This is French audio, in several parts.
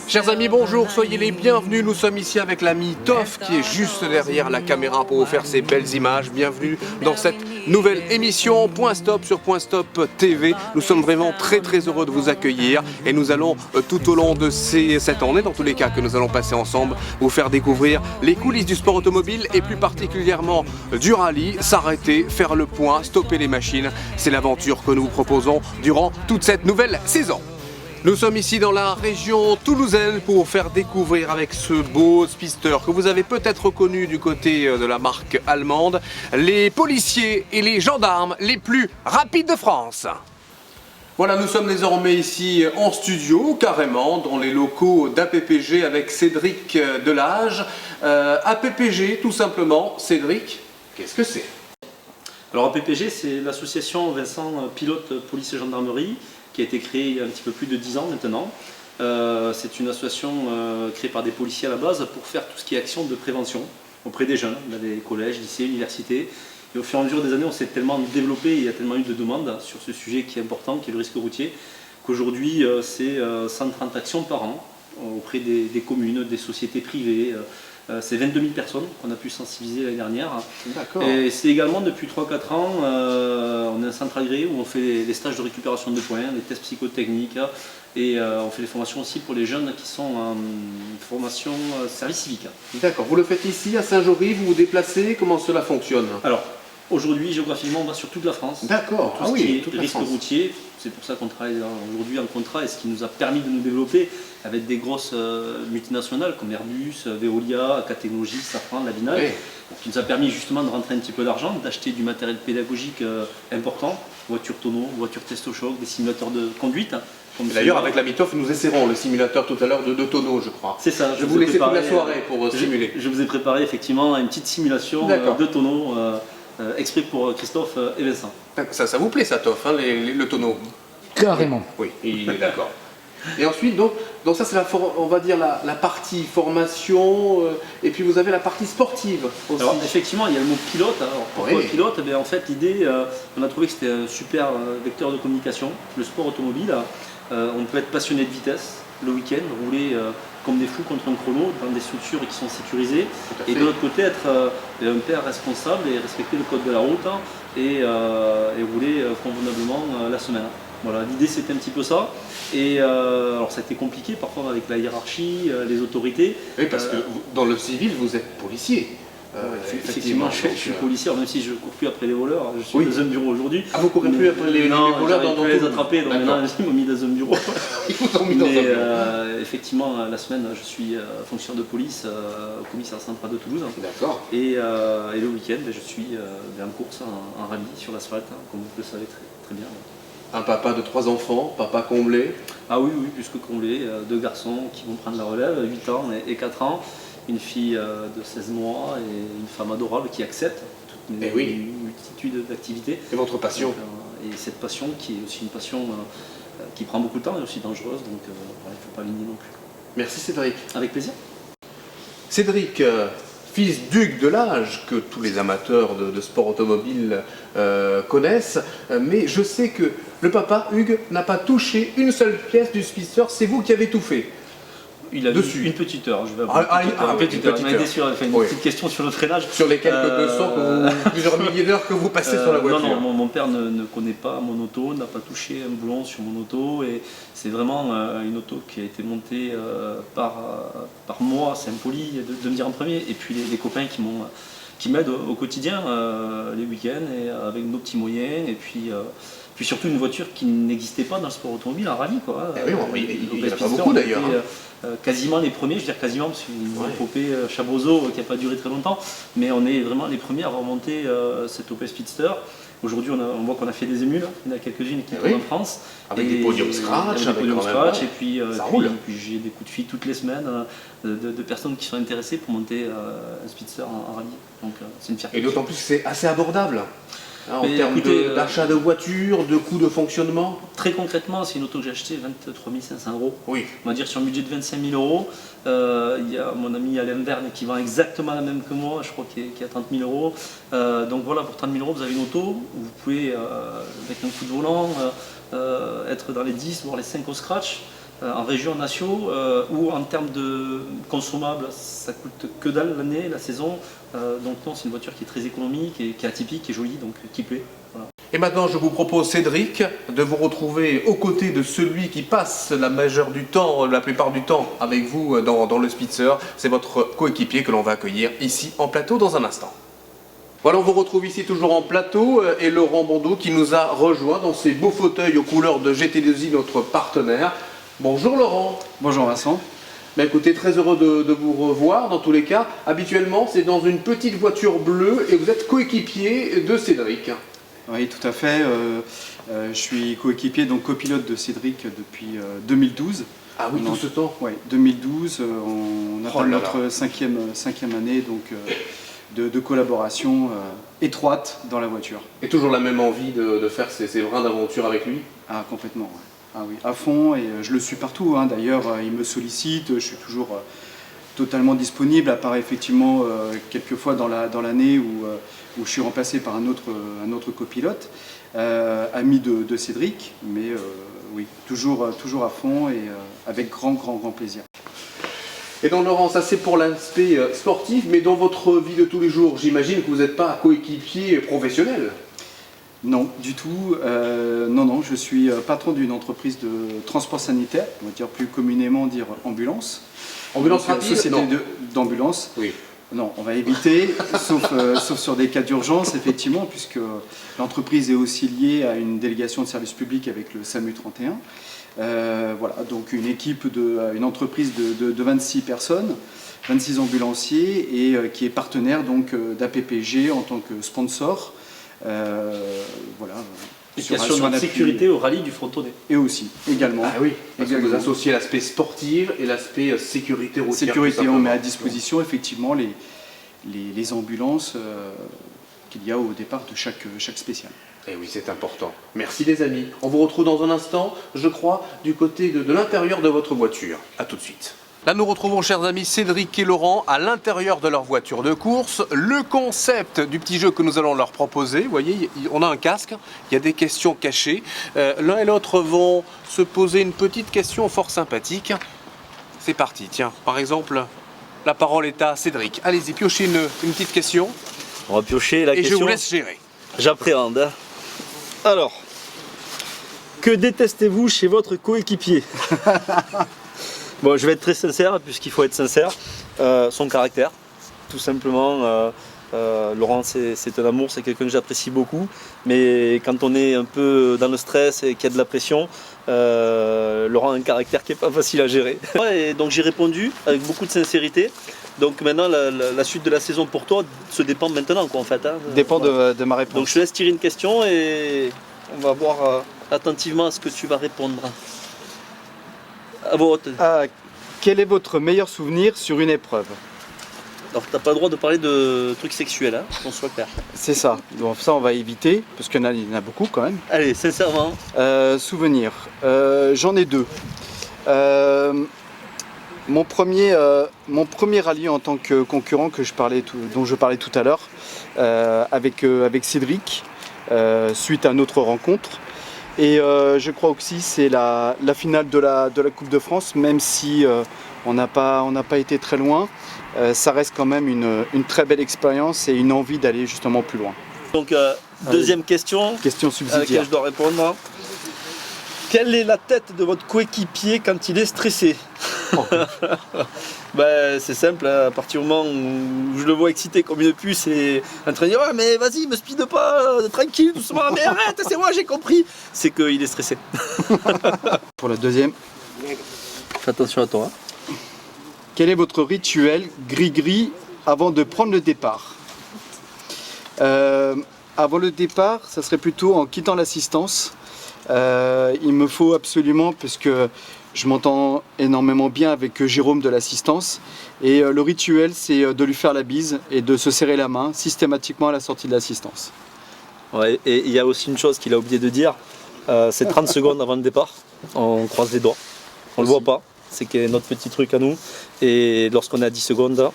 Chers amis, bonjour, soyez les bienvenus. Nous sommes ici avec l'ami Toff qui est juste derrière la caméra pour vous faire ces belles images. Bienvenue dans cette nouvelle émission Point Stop sur Point Stop TV. Nous sommes vraiment très heureux de vous accueillir et nous allons tout au long de cette année, dans tous les cas que nous allons passer ensemble, vous faire découvrir les coulisses du sport automobile et plus particulièrement du rallye. S'arrêter, faire le point, stopper les machines, c'est l'aventure que nous vous proposons durant toute cette nouvelle saison. Nous sommes ici dans la région toulousaine pour vous faire découvrir avec ce beau speedster que vous avez peut-être reconnu du côté de la marque allemande, les policiers et les gendarmes les plus rapides de France. Voilà, nous sommes désormais ici en studio, carrément, dans les locaux d'APPG avec Cédric Delage. APPG, tout simplement. Cédric, qu'est-ce que c'est? Alors APPG, c'est l'association Vincent Pilote Police et Gendarmerie, qui a été créée il y a un petit peu plus de 10 ans maintenant. C'est une association créée par des policiers à la base pour faire tout ce qui est action de prévention auprès des jeunes, dans les collèges, lycées, universités. Et au fur et à mesure des années, on s'est tellement développé, il y a tellement eu de demandes sur ce sujet qui est important, qui est le risque routier, qu'aujourd'hui c'est 130 actions par an auprès des communes, des sociétés privées. C'est 22 000 personnes qu'on a pu sensibiliser l'année dernière. Et c'est également depuis 3-4 ans, on est un centre agréé où on fait les stages de récupération de points, les tests psychotechniques et on fait des formations aussi pour les jeunes qui sont en formation service civique. D'accord, vous le faites ici à Saint-Jory, vous vous déplacez, comment cela fonctionne? Alors, aujourd'hui, géographiquement, on va sur toute la France. D'accord, tout ce qui est risque routier. C'est pour ça qu'on travaille aujourd'hui en contrat et ce qui nous a permis de nous développer avec des grosses multinationales comme Airbus, Veolia, Catégologie, Safran, Lavinal, qui nous a permis justement de rentrer un petit peu d'argent, d'acheter du matériel pédagogique important, voitures tonneaux, voitures testo-choc, des simulateurs de conduite. D'ailleurs, avec la Mitoff, nous essaierons le simulateur tout à l'heure de tonneaux, je crois. C'est ça. Je vous laisser toute la soirée pour simuler. Je vous ai préparé effectivement une petite simulation de tonneaux. Exprès pour Christophe et Vincent. Ça vous plaît ça, Toff, hein, le tonneau? Carrément. Oui, il est d'accord. Et ensuite, donc ça c'est on va dire la partie formation, et puis vous avez la partie sportive aussi. Alors effectivement, il y a le mot pilote. Alors, pourquoi pilote? En fait, l'idée, on a trouvé que c'était un super vecteur de communication. Le sport automobile, on peut être passionné de vitesse le week-end, rouler comme des fous contre un chrono dans des structures qui sont sécurisées, et de l'autre côté être un père responsable et respecter le code de la route et rouler convenablement la semaine. Voilà, l'idée c'était un petit peu ça, et alors ça a été compliqué parfois avec la hiérarchie, les autorités. Oui, parce que dans le civil vous êtes policier. Effectivement, je suis policier, même si je ne cours plus après les voleurs, je suis dans un bureau aujourd'hui. Ah, vous courez plus après les voleurs dans les attraper, donc maintenant ils m'ont mis dans un bureau. Ils vous ont mis dans un bureau. Effectivement, la semaine, je suis fonctionnaire de police au commissariat central de Toulouse. D'accord. Et le week-end, je suis en course, en rallye sur l'asphalte, comme vous le savez très bien. Un papa de 3 enfants, papa comblé. Ah oui, plus que comblé, 2 garçons qui vont prendre la relève, 8 ans et 4 ans. Une fille de 16 mois et une femme adorable qui accepte toute une multitude d'activités. Et votre passion? Et cette passion qui est aussi une passion qui prend beaucoup de temps et aussi dangereuse, donc il ne faut pas l'ignorer non plus. Merci Cédric. Avec plaisir. Cédric, fils d'Hugues Delage, que tous les amateurs de sport automobile connaissent, mais je sais que le papa, Hugues, n'a pas touché une seule pièce du speedster, c'est vous qui avez tout fait. Il a dessus une petite heure, je vais avoir une petite heure. Une petite question sur le freinage. Sur les quelques 200, plusieurs milliers d'heures que vous passez sur la voiture. Non, mon père ne connaît pas mon auto, n'a pas touché un boulon sur mon auto, et c'est vraiment une auto qui a été montée par moi, c'est impoli de me dire en premier, et puis les copains qui m'aident au quotidien, les week-ends, et avec nos petits moyens, et puis surtout une voiture qui n'existait pas dans le sport automobile, en rallye. Il n'y en a pas beaucoup d'ailleurs. Quasiment les premiers, je veux dire quasiment, parce qu'il y a une épopée Chabozo qui n'a pas duré très longtemps, mais on est vraiment les premiers à avoir monté cette Opel Speedster. Aujourd'hui, on voit qu'on a fait des émules, il y en a quelques-unes qui tournent en France. Avec des podiums scratch, et puis j'ai des coups de fil toutes les semaines de personnes qui sont intéressées pour monter un Speedster en rallye. Donc c'est une fierté. Et d'autant plus que c'est assez abordable. En termes d'achat de voiture, de coûts de fonctionnement? Très concrètement, c'est une auto que j'ai achetée 23 500 €. Oui. On va dire sur un budget de 25 000 €. Il y a mon ami Alain Verne qui vend exactement la même que moi, je crois qu'il est à 30 000 €. Donc voilà, pour 30 000 €, vous avez une auto où vous pouvez, avec un coup de volant, être dans les 10 voire les 5 au scratch. en région nationaux, où en termes de consommables, ça coûte que dalle l'année, la saison. Donc non, c'est une voiture qui est très économique, et qui est atypique, qui est jolie, donc qui plaît. Voilà. Et maintenant, je vous propose, Cédric, de vous retrouver aux côtés de celui qui passe la majeure du temps, la plupart du temps, avec vous dans le Spitzer. C'est votre coéquipier que l'on va accueillir ici en plateau dans un instant. Voilà, on vous retrouve ici toujours en plateau et Laurent Bondeau qui nous a rejoint dans ces beaux fauteuils aux couleurs de GT2I, notre partenaire. Bonjour Laurent. Bonjour Vincent. Ben écoutez, très heureux de vous revoir dans tous les cas. Habituellement, c'est dans une petite voiture bleue et vous êtes coéquipier de Cédric. Oui, tout à fait. Je suis coéquipier, donc copilote de Cédric depuis 2012. Ah oui, tout ce temps. Oui, 2012, on Oh atteint là notre cinquième année donc, de collaboration étroite dans la voiture. Et toujours la même envie de faire ces brins d'aventure avec lui? Ah, complètement. Ouais. Ah oui, à fond, et je le suis partout. Hein. D'ailleurs, il me sollicite, je suis toujours totalement disponible, à part effectivement quelques fois dans l'année où je suis remplacé par un autre copilote, ami de Cédric, mais oui, toujours à fond et avec grand plaisir. Et donc Laurent, ça c'est pour l'aspect sportif, mais dans votre vie de tous les jours, j'imagine que vous n'êtes pas coéquipier professionnel? Non, du tout. Non, je suis patron d'une entreprise de transport sanitaire, on va dire plus communément dire ambulance. Ambulance Donc, rapide? société Non. d'ambulance. Oui. Non, on va éviter, sauf sur des cas d'urgence, effectivement, puisque l'entreprise est aussi liée à une délégation de service public avec le SAMU 31. Voilà, donc une entreprise de 26 personnes, 26 ambulanciers, et qui est partenaire donc d'APPG en tant que sponsor. Voilà. Et qui assure notre sécurité au rallye du Frontonnet. Et aussi, également. Ah oui, parce que vous Également. associez l'aspect sportif et l'aspect sécurité routière. Sécurité, on met à disposition effectivement les ambulances qu'il y a au départ de chaque spécial. Et oui, c'est important. Merci les amis. On vous retrouve dans un instant, je crois, du côté de l'intérieur de votre voiture. A tout de suite. Là, nous retrouvons, chers amis, Cédric et Laurent à l'intérieur de leur voiture de course. Le concept du petit jeu que nous allons leur proposer, vous voyez, on a un casque, il y a des questions cachées. L'un et l'autre vont se poser une petite question fort sympathique. C'est parti, tiens, par exemple, la parole est à Cédric. Allez-y, piochez une petite question On va piocher la et question. je vous laisse gérer. J'appréhende. Hein. Alors, que détestez-vous chez votre coéquipier? Bon, je vais être très sincère, puisqu'il faut être sincère. Son caractère, tout simplement. Laurent, c'est un amour, c'est quelqu'un que j'apprécie beaucoup. Mais quand on est un peu dans le stress et qu'il y a de la pression, Laurent a un caractère qui n'est pas facile à gérer. Et donc j'ai répondu avec beaucoup de sincérité. Donc maintenant, la suite de la saison pour toi se dépend maintenant, quoi, en fait. Hein. Dépend Voilà. de ma réponse. Donc je te laisse tirer une question et on va voir attentivement à ce que tu vas répondre. À vote. Quel est votre meilleur souvenir sur une épreuve? Alors t'as pas le droit de parler de trucs sexuels, hein, qu'on soit clair. C'est ça. Donc ça, on va éviter, parce qu'il y en a beaucoup quand même. Allez, sincèrement. Souvenirs. J'en ai deux. Mon premier rallye en tant que concurrent dont je parlais tout à l'heure, avec Cédric, suite à notre rencontre. Et je crois aussi c'est la finale de la Coupe de France, même si on n'a pas été très loin, ça reste quand même une très belle expérience et une envie d'aller justement plus loin. Donc deuxième question, Question à laquelle subsidiaire. je dois répondre. Quelle est la tête de votre coéquipier quand il est stressé? Ben, c'est simple, hein, à partir du moment où je le vois excité comme une puce et en train de dire ouais, mais vas-y, me speed pas, tranquille, doucement, mais arrête, c'est moi, j'ai compris. C'est qu'il est stressé. Pour la deuxième, Fais attention à toi. Hein. quel est votre rituel gris-gris avant de prendre le départ? Avant le départ, ça serait plutôt en quittant l'assistance. Il me faut absolument, puisque je m'entends énormément bien avec Jérôme de l'assistance, et le rituel c'est de lui faire la bise et de se serrer la main systématiquement à la sortie de l'assistance. Ouais, et il y a aussi une chose qu'il a oublié de dire, c'est 30 secondes avant le départ, on croise les doigts. On ne le voit pas, c'est qu'il y a notre petit truc à nous, et lorsqu'on est à 10 secondes,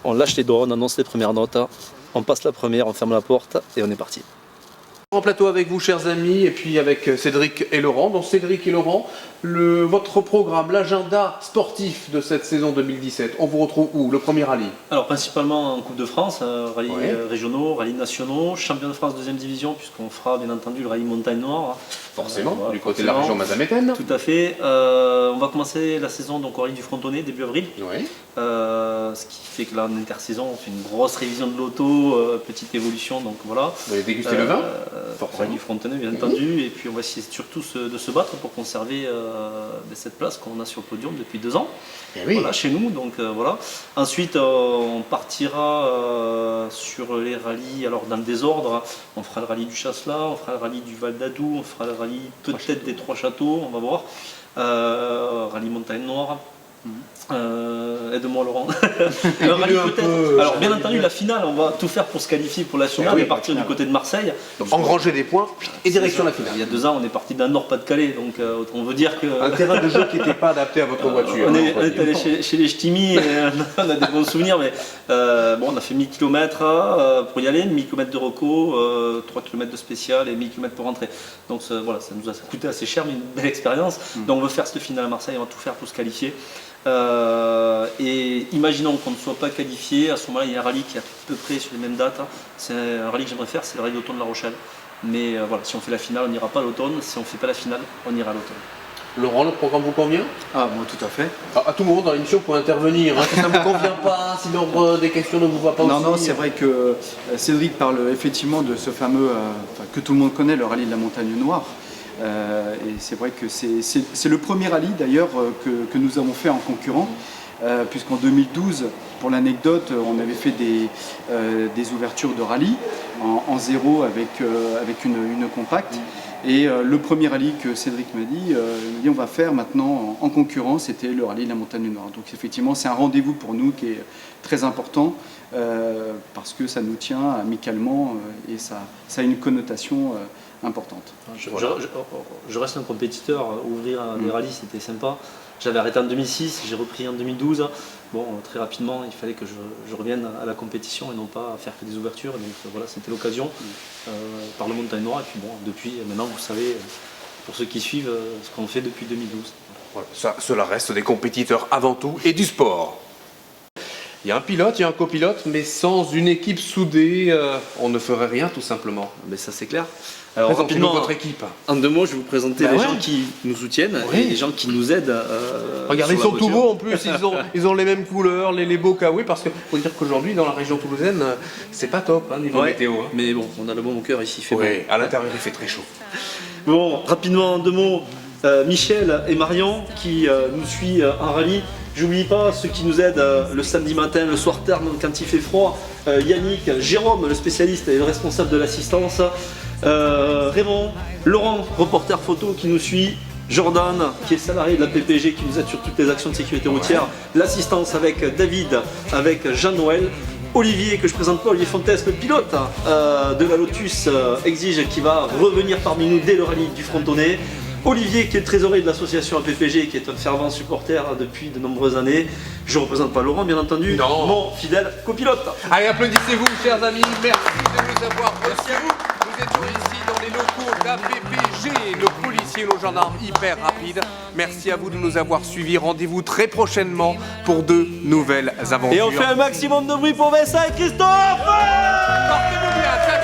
on lâche les doigts, on annonce les premières notes, on passe la première, on ferme la porte et on est parti. En plateau avec vous, chers amis, et puis avec Cédric et Laurent. Donc Cédric et Laurent, votre programme, l'agenda sportif de cette saison 2017, on vous retrouve où? Le premier rallye? Alors principalement en Coupe de France, rallye Ouais. régionaux, rallye nationaux, champion de France deuxième division, puisqu'on fera bien entendu le rallye Montagne Noire. Forcément, Voilà, du côté de la région forcément. Mazamétaine. Tout à fait. On va commencer la saison donc, au rallye du Frontonnet début avril. Oui. Ce qui fait que là en intersaison on fait une grosse révision de l'auto, petite évolution, donc voilà. Vous allez déguster le vin? Forcément du Frontonnet bien entendu, et puis on va essayer surtout de se battre pour conserver cette place qu'on a sur le podium depuis 2 ans. Eh oui. Voilà, chez nous, donc voilà. Ensuite on partira sur les rallyes, alors dans le désordre, on fera le rallye du Chasselas, on fera le rallye du Val d'Adou, on fera le rallye peut-être des Trois Châteaux, on va voir. Rallye Montagne Noire. Aide-moi Laurent. Le rallye un peut-être. peu, Alors bien entendu la finale, on va tout faire pour se qualifier pour la finale oui, et partir du côté de Marseille. Donc engranger des points et direction la finale. Il y a 2 ans on est parti d'un Nord-Pas-de-Calais, donc on veut dire que Un terrain de jeu qui n'était pas adapté à votre voiture. on hein, est on va dire. allé chez les Ch'timis et on a des bons souvenirs, mais bon, on a fait 1000 km pour y aller, 1000 km de reco, 3 km de spécial et 1000 km pour rentrer. Donc voilà, ça nous a coûté assez cher, mais une belle expérience. Donc on veut faire cette finale à Marseille, on va tout faire pour se qualifier. Et imaginons qu'on ne soit pas qualifié, à ce moment-là il y a un rallye qui est à peu près sur les mêmes dates. C'est un rallye que j'aimerais faire, c'est le rallye d'automne de La Rochelle. Mais voilà, si on fait la finale, on n'ira pas à l'automne. Si on ne fait pas la finale, on ira à l'automne. Laurent, le programme vous convient? Ah, moi tout à fait. À tout moment dans l'émission, vous pouvez intervenir. Hein, si ça ne vous convient pas, si l'ordre des questions ne vous va pas Non, aussi. non, c'est vrai que Cédric parle effectivement de ce fameux, que tout le monde connaît, le rallye de la Montagne Noire. Et c'est vrai que c'est le premier rallye d'ailleurs que nous avons fait en concurrent, puisqu'en 2012, pour l'anecdote, on avait fait des ouvertures de rallye en zéro avec une compacte. Et le premier rallye que Cédric m'a dit, il m'a dit on va faire maintenant en concurrence, c'était le rallye de la Montagne Noire. Donc effectivement c'est un rendez-vous pour nous qui est très important parce que ça nous tient amicalement et ça a une connotation importante. Je reste un compétiteur, ouvrir des rallyes c'était sympa. J'avais arrêté en 2006, j'ai repris en 2012. Bon, très rapidement, il fallait que je revienne à la compétition et non pas à faire que des ouvertures. Donc voilà, c'était l'occasion par le Montagne Noire. Et puis bon, depuis, maintenant, vous savez, pour ceux qui suivent, ce qu'on fait depuis 2012. Voilà, cela reste des compétiteurs avant tout et du sport. Il y a un pilote, il y a un copilote, mais sans une équipe soudée, on ne ferait rien tout simplement. Mais ça, c'est clair. Alors, Présentez-nous rapidement, votre équipe. en 2 mots, je vais vous présenter Bah les ouais. gens qui nous soutiennent Oui. et les gens qui nous aident. Regardez, ils sur sont la tout voiture. beaux en plus, ils ont les mêmes couleurs, les beaux kawaii, parce qu'il faut dire qu'aujourd'hui, dans la région toulousaine, c'est pas top, hein, niveau Ouais, météo. Hein. mais bon, on a le bon au cœur ici, il fait bon. Oui, à l'intérieur, il fait très chaud. Bon, rapidement, en 2 mots, Michel et Marion qui nous suivent en rallye. J'oublie pas ceux qui nous aident le samedi matin, le soir tard quand il fait froid. Yannick, Jérôme, le spécialiste et le responsable de l'assistance. Raymond, Laurent, reporter photo qui nous suit. Jordan, qui est salarié de la PPG, qui nous aide sur toutes les actions de sécurité routière. L'assistance avec David, avec Jean-Noël. Olivier, que je présente pas, Olivier Fontes, le pilote de la Lotus Exige, qui va revenir parmi nous dès le rallye du Frontonnet. Olivier, qui est le trésorier de l'association APPG, qui est un fervent supporter depuis de nombreuses années. Je ne représente pas Laurent, bien entendu, Non. mon fidèle copilote. Allez, applaudissez-vous, chers amis. Merci de nous avoir reçus. Nous étions ici dans les locaux d'APPG, nos policiers, nos gendarmes hyper rapides. Merci à vous de nous avoir suivis. Rendez-vous très prochainement pour de nouvelles aventures. Et on fait un maximum de bruit pour Vincent et Christophe. Portez-vous bien. Salut.